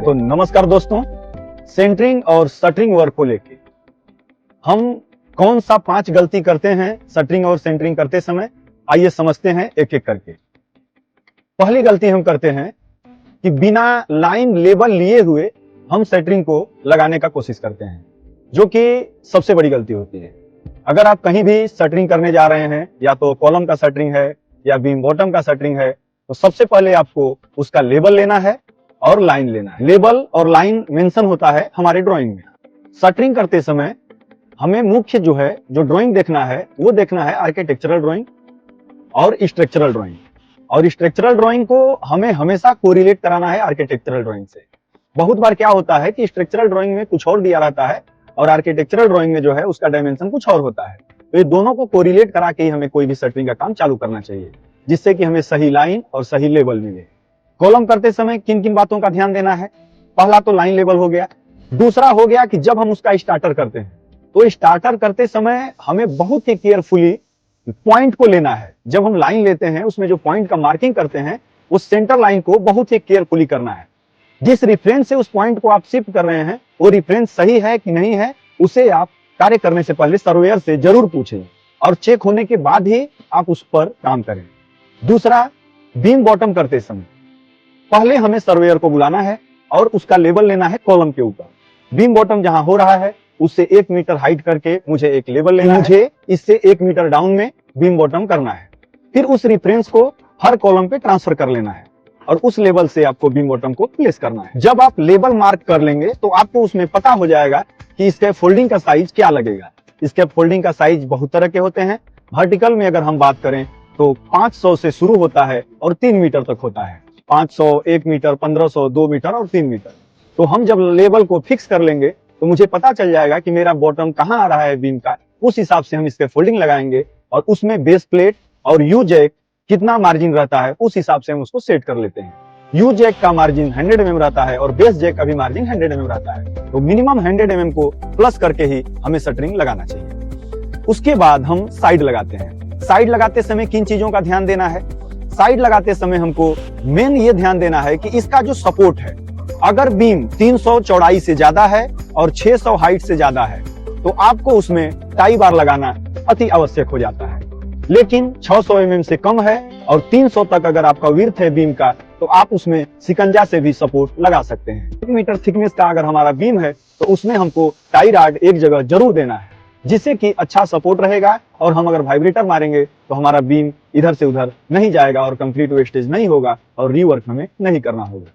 तो नमस्कार दोस्तों, सेंटरिंग और शटरिंग वर्क को लेके हम कौन सा 5 गलती करते हैं शटरिंग और सेंटरिंग करते समय, आइए समझते हैं एक एक करके। पहली गलती हम करते हैं कि बिना लाइन लेबल लिए हुए हम शटरिंग को लगाने का कोशिश करते हैं, जो कि सबसे बड़ी गलती होती है। अगर आप कहीं भी शटरिंग करने जा रहे हैं, या तो कॉलम का शटरिंग है या बीम बॉटम का शटरिंग है, तो सबसे पहले आपको उसका लेबल लेना है और लाइन लेना है। लेबल और लाइन मेंशन होता है हमारे ड्राइंग में। शटरिंग करते समय हमें मुख्य जो ड्राइंग देखना है, वो देखना है आर्किटेक्चरल ड्राइंग और स्ट्रक्चरल ड्राइंग। और स्ट्रक्चरल ड्राइंग को हमें हमेशा कोरिलेट कराना है आर्किटेक्चरल ड्राइंग से। बहुत बार क्या होता है कि स्ट्रक्चरल ड्राइंग में कुछ और दिया रहता है और आर्किटेक्चरल ड्राइंग में उसका डायमेंशन कुछ और होता है। तो ये दोनों को कोरिलेट करा के ही हमें कोई भी शटरिंग का काम चालू करना चाहिए, जिससे कि हमें सही लाइन और सही लेवल मिले। कॉलम करते समय किन किन बातों का ध्यान देना है? पहला तो लाइन लेवल हो गया। दूसरा हो गया कि जब हम उसका स्टार्टर करते हैं, तो स्टार्टर करते समय हमें बहुत ही केयरफुली पॉइंट को लेना है। जब हम लाइन लेते हैं, उसमें जो पॉइंट का मार्किंग करते हैं, उस सेंटर लाइन को बहुत ही केयरफुली करना है। जिस रेफरेंस से उस पॉइंट को आप शिफ्ट कर रहे हैं, वो रेफरेंस सही है कि नहीं है, उसे आप कार्य करने से पहले सर्वेयर से जरूर पूछें और चेक होने के बाद ही आप उस पर काम करें। दूसरा, बीम बॉटम करते समय पहले हमें सर्वेयर को बुलाना है और उसका लेवल लेना है कॉलम के ऊपर। बीम बॉटम जहां हो रहा है, उससे 1 मीटर हाइट करके मुझे एक लेवल लेना है। मुझे इससे 1 मीटर डाउन में बीम बॉटम करना है। फिर उस रेफरेंस को हर कॉलम पे ट्रांसफर कर लेना है और उस लेवल से आपको बीम बॉटम को प्लेस करना है। जब आप लेवल मार्क कर लेंगे, तो आपको उसमें पता हो जाएगा कि इसके फोल्डिंग का साइज क्या लगेगा। इसके फोल्डिंग का साइज बहुत तरह के होते हैं। वर्टिकल में अगर हम बात करें तो 500 से शुरू होता है और 3 मीटर तक होता है। 500, 1 मीटर, 1500, 2 मीटर और 3 मीटर। तो हम जब लेवल को फिक्स कर लेंगे, तो मुझे पता चल जाएगा कि मेरा बॉटम कहाँ आ रहा है बीम का। उस हिसाब से हम इसके फोल्डिंग लगाएंगे और उसमें बेस प्लेट और यू जैक कितना मार्जिन रहता है, उस हिसाब से हम उसको सेट कर लेते हैं। यू जैक का मार्जिन 100 mm रहता है और बेस जैक का भी मार्जिन 100 mm रहता है। तो मिनिमम 100 mm को प्लस करके ही हमें शटरिंग लगाना चाहिए। उसके बाद हम साइड लगाते हैं। साइड लगाते समय किन चीजों का ध्यान देना है? साइड लगाते समय हमको मेन ये ध्यान देना है कि इसका जो सपोर्ट है, अगर बीम 300 चौड़ाई से ज्यादा है और 600 हाइट से ज्यादा है, तो आपको उसमें टाई बार लगाना अति आवश्यक हो जाता है। लेकिन 600 mm से कम है और 300 तक अगर आपका विड्थ है बीम का, तो आप उसमें शिकंजा से भी सपोर्ट लगा सकते हैं। 1 मीटर थिकनेस का अगर हमारा बीम है, तो उसमें हमको टाई रॉड एक जगह जरूर देना है, जिससे कि अच्छा सपोर्ट रहेगा और हम अगर वाइब्रेटर मारेंगे तो हमारा बीम इधर से उधर नहीं जाएगा और कंक्रीट वेस्टेज नहीं होगा और रीवर्क हमें नहीं करना होगा।